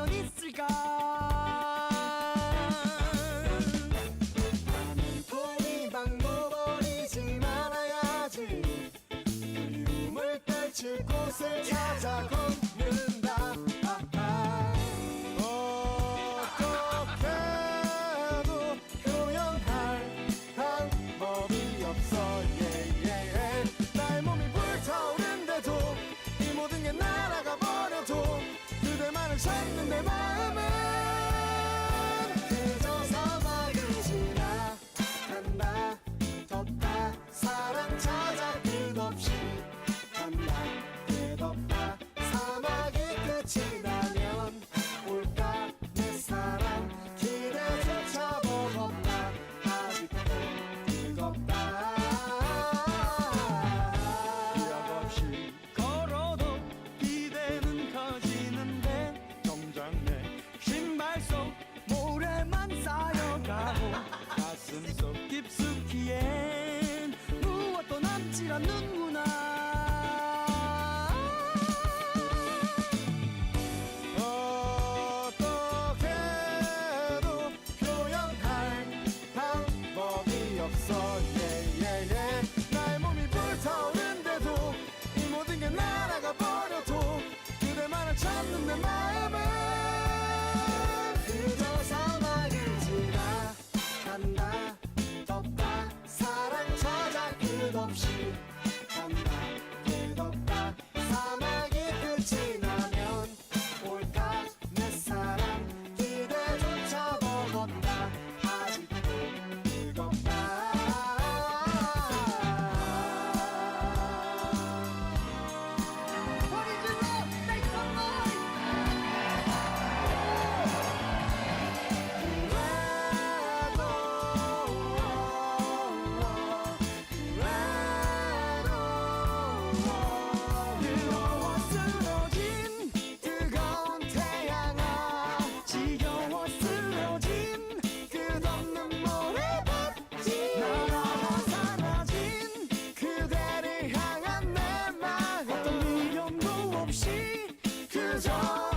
과연 있을까? 나는 도리방도 버리지 말아야지. 그리움을 떨칠 곳을 찾아 걷는다. 어떻게도 표현할 방법이 없어. 나의 몸이 불타오른데도 이 모든 게 날아가 버려도 그대만을 찾는 내 마음은 그저 사막을 지나간다. 덥다 사랑 찾아 끝없이 간다. 끝없다 사막이 끝이 나면 올까 내 사랑. 기대조차 버겁다. 아직도 뜨겁다. 기약 없이 걸어도 기대는 커지는데 정작 내 신발 속 모래만 쌓여가고 가슴 속 깊숙이엔 무엇도 남질 않는구나. 어떻게도 표현할 방법이 없어. 나의 몸이 불타오른데도 이 모든 게 날아가 버려도 그대만을 찾는 내 마음은 그저 사막을 지나간다. 덥다 사랑 찾아 끝없이 간다. 끝없다 사막이 끝이 나면 올까 내 사랑. 기대조차 버겁다. 아직도 뜨겁다. 뜨거워 쓰러진 뜨거운 태양아. 지겨워 쓰러진 끝없는 모래밭이. 날아가 사라진 그대를 향한 내 마음. 어떤 미련도 없이 그저